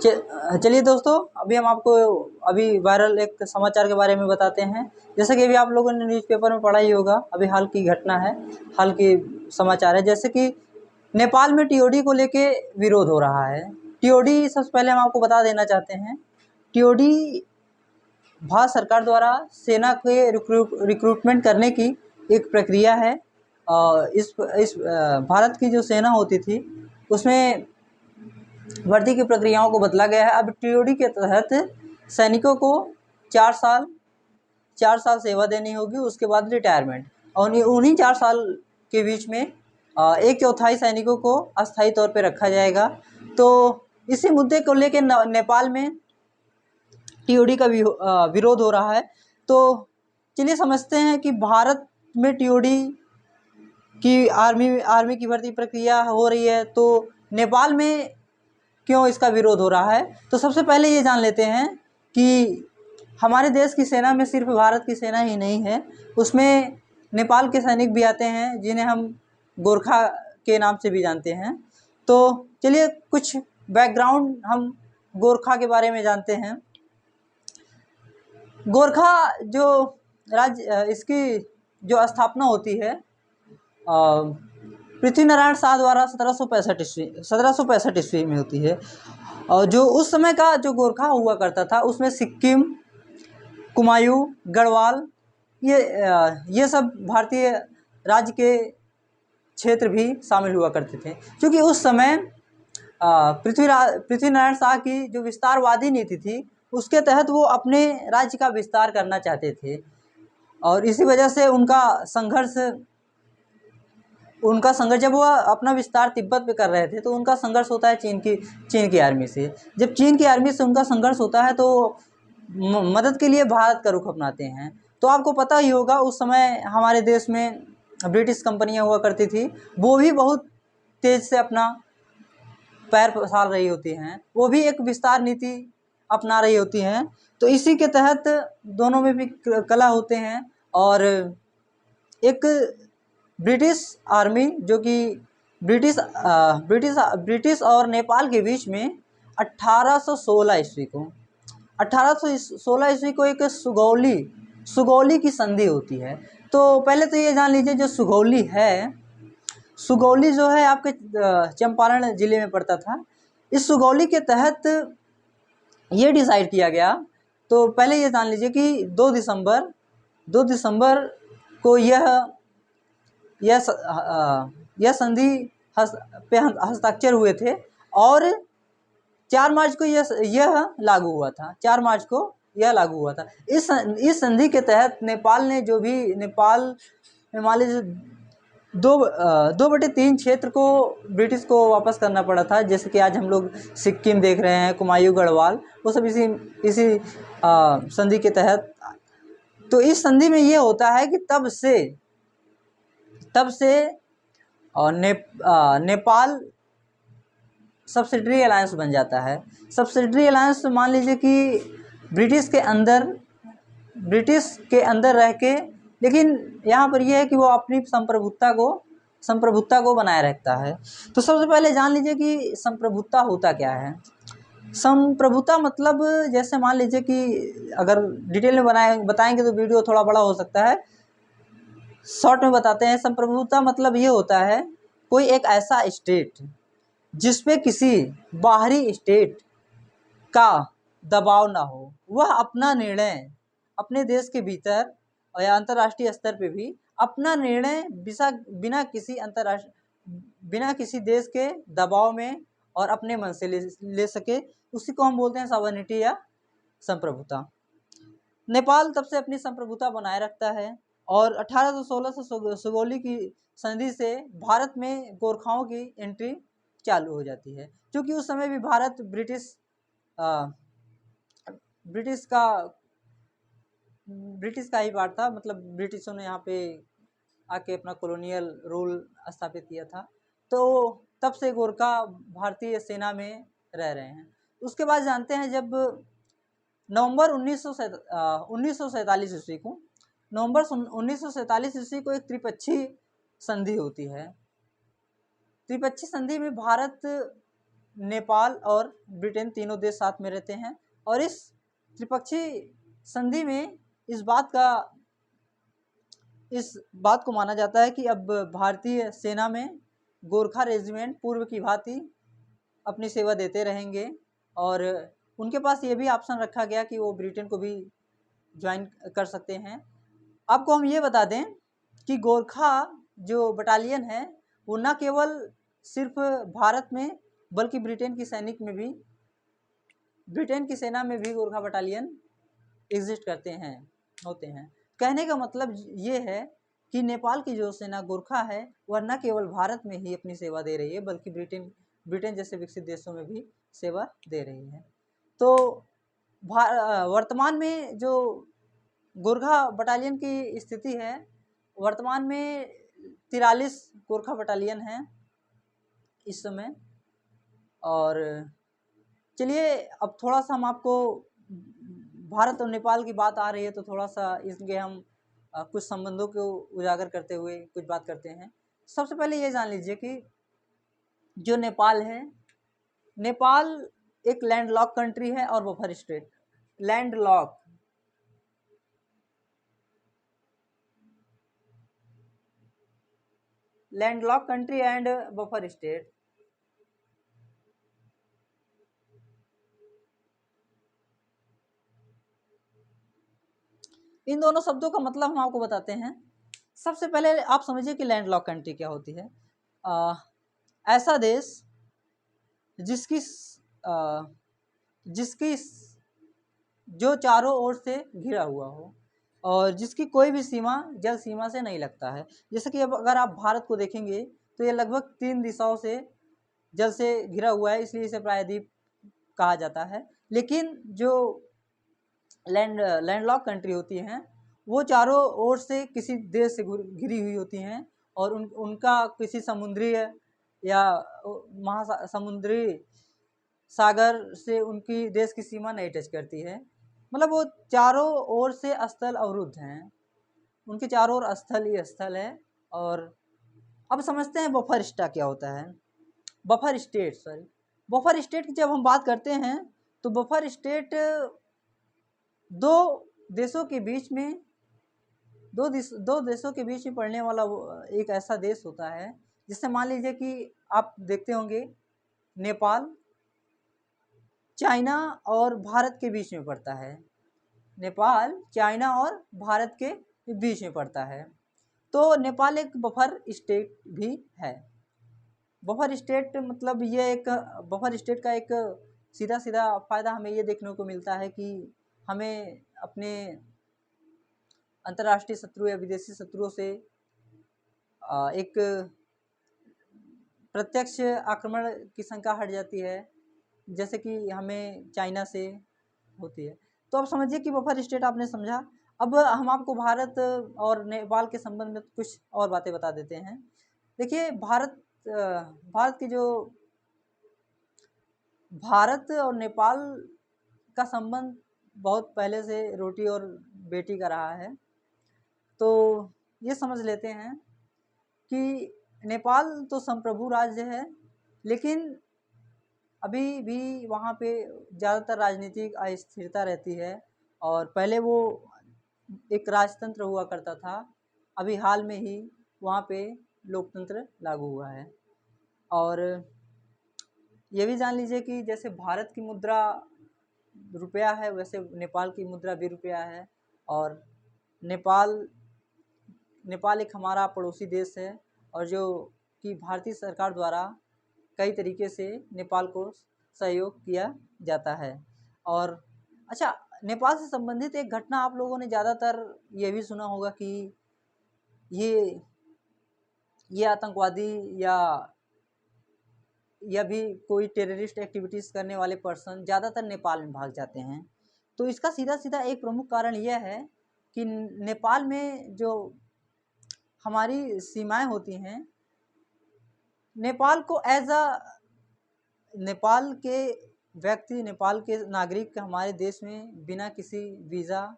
चलिए दोस्तों, अभी हम आपको अभी वायरल एक समाचार के बारे में बताते हैं। जैसे कि अभी आप लोगों ने न्यूज़पेपर में पढ़ा ही होगा, अभी हाल की घटना है, हाल की समाचार है। जैसे कि नेपाल में टीओडी को लेके विरोध हो रहा है। टीओडी सबसे पहले हम आपको बता देना चाहते हैं, टीओडी भारत सरकार द्वारा सेना के रिक्रूटमेंट करने की एक प्रक्रिया है। इस भारत की जो सेना होती थी उसमें भर्ती की प्रक्रियाओं को बदला गया है। अब टीओडी के तहत सैनिकों को 4 साल सेवा देनी होगी, उसके बाद रिटायरमेंट। और उन्हीं 4 साल के बीच में 1/4 सैनिकों को अस्थायी तौर पे रखा जाएगा। तो इसी मुद्दे को लेकर नेपाल में टीओडी का विरोध हो रहा है। तो चलिए समझते हैं कि भारत में टीओडी की आर्मी की भर्ती प्रक्रिया हो रही है, तो नेपाल में क्यों इसका विरोध हो रहा है। तो सबसे पहले ये जान लेते हैं कि हमारे देश की सेना में सिर्फ भारत की सेना ही नहीं है, उसमें नेपाल के सैनिक भी आते हैं, जिन्हें हम गोरखा के नाम से भी जानते हैं। तो चलिए कुछ बैकग्राउंड हम गोरखा के बारे में जानते हैं। गोरखा जो राज्य, इसकी जो स्थापना होती है पृथ्वीनारायण शाह द्वारा 1765 ईस्वी में होती है। और जो उस समय का जो गोरखा हुआ करता था, उसमें सिक्किम, कुमायूं, गढ़वाल, ये सब भारतीय राज्य के क्षेत्र भी शामिल हुआ करते थे। क्योंकि उस समय पृथ्वीनारायण शाह की जो विस्तारवादी नीति थी, उसके तहत वो अपने राज्य का विस्तार करना चाहते थे। और इसी वजह से उनका संघर्ष जब वो अपना विस्तार तिब्बत पे कर रहे थे, तो उनका संघर्ष होता है चीन की आर्मी से। जब चीन की आर्मी से उनका संघर्ष होता है, तो मदद के लिए भारत का रुख अपनाते हैं। तो आपको पता ही होगा, उस समय हमारे देश में ब्रिटिश कंपनियां हुआ करती थी, वो भी बहुत तेज से अपना पैर पसार रही होती हैं, वो भी एक विस्तार नीति अपना रही होती हैं। तो इसी के तहत दोनों में भी कला होते हैं। और एक ब्रिटिश आर्मी जो कि ब्रिटिश और नेपाल के बीच में 1816 ईस्वी को एक सुगौली की संधि होती है। तो पहले तो ये जान लीजिए, जो सुगौली जो है आपके चंपारण जिले में पड़ता था। इस सुगौली के तहत ये डिसाइड किया गया। तो पहले ये जान लीजिए कि 2 दिसंबर को यह संधि पे हस्ताक्षर हुए थे, और 4 मार्च को यह लागू हुआ था। 4 मार्च को यह लागू हुआ था। इस संधि के तहत नेपाल में मान लीजिए 2/3 क्षेत्र को ब्रिटिश को वापस करना पड़ा था। जैसे कि आज हम लोग सिक्किम देख रहे हैं, कुमायूं, गढ़वाल, वो सब इसी संधि के तहत। तो इस संधि में ये होता है कि तब से नेपाल सब्सिडरी अलायंस बन जाता है। सब्सिडरी अलायंस मान लीजिए कि ब्रिटिश के अंदर रह के, लेकिन यहाँ पर यह है कि वो अपनी संप्रभुता को बनाए रखता है। तो सबसे पहले जान लीजिए कि संप्रभुता होता क्या है। संप्रभुता मतलब, जैसे मान लीजिए कि अगर डिटेल में बताएंगे तो वीडियो थोड़ा बड़ा हो सकता है, शॉर्ट में बताते हैं। संप्रभुता मतलब ये होता है, कोई एक ऐसा स्टेट जिसपे किसी बाहरी स्टेट का दबाव ना हो, वह अपना निर्णय अपने देश के भीतर या अंतर्राष्ट्रीय स्तर पे भी अपना निर्णय बिना किसी देश के दबाव में और अपने मन से ले सके, उसी को हम बोलते हैं सॉवरेनिटी या संप्रभुता। नेपाल तब से अपनी संप्रभुता बनाए रखता है, और 1816 से सुगौली की संधि से भारत में गोरखाओं की एंट्री चालू हो जाती है। क्योंकि उस समय भी भारत ब्रिटिश का ही पार्ट था। मतलब ब्रिटिशों ने यहाँ पे आके अपना कॉलोनियल रूल स्थापित किया था। तो तब से गोरखा भारतीय सेना में रह रहे हैं। उसके बाद जानते हैं, जब नवंबर 1947 ईस्वी को एक त्रिपक्षीय संधि होती है। त्रिपक्षीय संधि में भारत नेपाल और ब्रिटेन तीनों देश साथ में रहते हैं। और इस त्रिपक्षीय संधि में इस बात को माना जाता है कि अब भारतीय सेना में गोरखा रेजिमेंट पूर्व की भांति अपनी सेवा देते रहेंगे, और उनके पास ये भी ऑप्शन रखा गया कि वो ब्रिटेन को भी ज्वाइन कर सकते हैं। आपको हम ये बता दें कि गोरखा जो बटालियन है वो न केवल सिर्फ भारत में बल्कि ब्रिटेन की सेना में भी गोरखा बटालियन एग्जिस्ट करते हैं, होते हैं। कहने का मतलब ये है कि नेपाल की जो सेना गोरखा है वह न केवल भारत में ही अपनी सेवा दे रही है बल्कि ब्रिटेन जैसे विकसित देशों में भी सेवा दे रही है। तो वर्तमान में जो गोरखा बटालियन की स्थिति है, वर्तमान में 43 गोरखा बटालियन हैं इस समय। और चलिए अब थोड़ा सा हम आपको, भारत और नेपाल की बात आ रही है तो थोड़ा सा इसके हम कुछ संबंधों को उजागर करते हुए कुछ बात करते हैं। सबसे पहले ये जान लीजिए कि जो नेपाल है, नेपाल एक लैंडलॉक कंट्री है और buffer state. Landlock country and buffer state. इन दोनों शब्दों का मतलब हम आपको बताते हैं। सबसे पहले आप समझिए कि लैंडलॉक कंट्री क्या होती है। ऐसा देश जिसकी जो चारों ओर से घिरा हुआ हो और जिसकी कोई भी सीमा जल सीमा से नहीं लगता है। जैसे कि अब अगर आप भारत को देखेंगे तो ये लगभग 3 दिशाओं से जल से घिरा हुआ है, इसलिए इसे प्रायद्वीप कहा जाता है। लेकिन जो लैंडलॉक कंट्री होती हैं वो चारों ओर से किसी देश से घिरी हुई होती हैं और उनका किसी समुद्री या समुद्री सागर से उनकी देश की सीमा नहीं टच करती है। मतलब वो चारों ओर से स्थल अवरुद्ध हैं, उनके चारों ओर स्थल ही स्थल है। और अब समझते हैं बफर स्टेट क्या होता है। बफर स्टेट की जब हम बात करते हैं तो बफर स्टेट दो देशों के बीच में पड़ने वाला एक ऐसा देश होता है जिससे मान लीजिए कि आप देखते होंगे नेपाल चाइना और भारत के बीच में पड़ता है। नेपाल चाइना और भारत के बीच में पड़ता है, तो नेपाल एक बफर स्टेट भी है। बफर स्टेट मतलब ये एक बफर स्टेट का एक सीधा फायदा हमें ये देखने को मिलता है कि हमें अपने अंतर्राष्ट्रीय शत्रु या विदेशी शत्रुओं से एक प्रत्यक्ष आक्रमण की शंका हट जाती है, जैसे कि हमें चाइना से होती है। तो अब समझिए कि बफर स्टेट आपने समझा। अब हम आपको भारत और नेपाल के संबंध में कुछ और बातें बता देते हैं। देखिए भारत और नेपाल का संबंध बहुत पहले से रोटी और बेटी का रहा है। तो ये समझ लेते हैं कि नेपाल तो संप्रभु राज्य है, लेकिन अभी भी वहाँ पे ज़्यादातर राजनीतिक अस्थिरता रहती है। और पहले वो एक राजतंत्र हुआ करता था, अभी हाल में ही वहाँ पे लोकतंत्र लागू हुआ है। और ये भी जान लीजिए कि जैसे भारत की मुद्रा रुपया है वैसे नेपाल की मुद्रा भी रुपया है। और नेपाल एक हमारा पड़ोसी देश है और जो कि भारतीय सरकार द्वारा कई तरीके से नेपाल को सहयोग किया जाता है। और अच्छा, नेपाल से संबंधित एक घटना आप लोगों ने ज़्यादातर ये भी सुना होगा कि ये आतंकवादी या भी कोई टेररिस्ट एक्टिविटीज़ करने वाले पर्सन ज़्यादातर नेपाल में भाग जाते हैं। तो इसका सीधा एक प्रमुख कारण यह है कि नेपाल में जो हमारी सीमाएं होती हैं, नेपाल को नेपाल के नागरिक हमारे देश में बिना किसी वीज़ा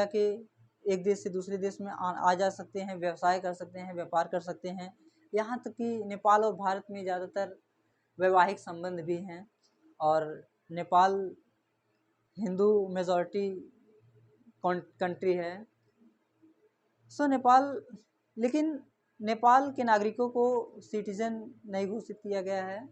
के एक देश से दूसरे देश में आ जा सकते हैं, व्यवसाय कर सकते हैं, व्यापार कर सकते हैं। यहाँ तक कि नेपाल और भारत में ज़्यादातर वैवाहिक संबंध भी हैं। और नेपाल हिंदू मेजॉरिटी कंट्री है। सो लेकिन नेपाल के नागरिकों को सिटीज़न नहीं घोषित किया गया है।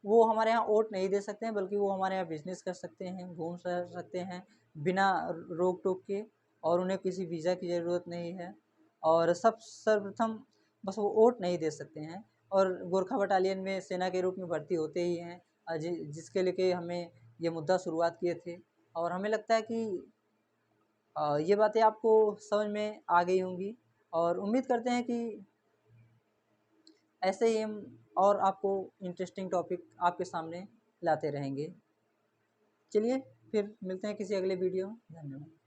वो हमारे यहाँ वोट नहीं दे सकते हैं, बल्कि वो हमारे यहाँ बिजनेस कर सकते हैं, घूम सकते हैं बिना रोक टोक के, और उन्हें किसी वीज़ा की ज़रूरत नहीं है। और सर्वप्रथम बस वो वोट नहीं दे सकते हैं, और गोरखा बटालियन में सेना के रूप में भर्ती होते ही हैं, जिसके लेके हमें ये मुद्दा शुरुआत किए थे। और हमें लगता है कि ये बातें आपको समझ में आ गई होंगी, और उम्मीद करते हैं कि ऐसे ही हम और आपको इंटरेस्टिंग टॉपिक आपके सामने लाते रहेंगे। चलिए फिर मिलते हैं किसी अगले वीडियो में। धन्यवाद।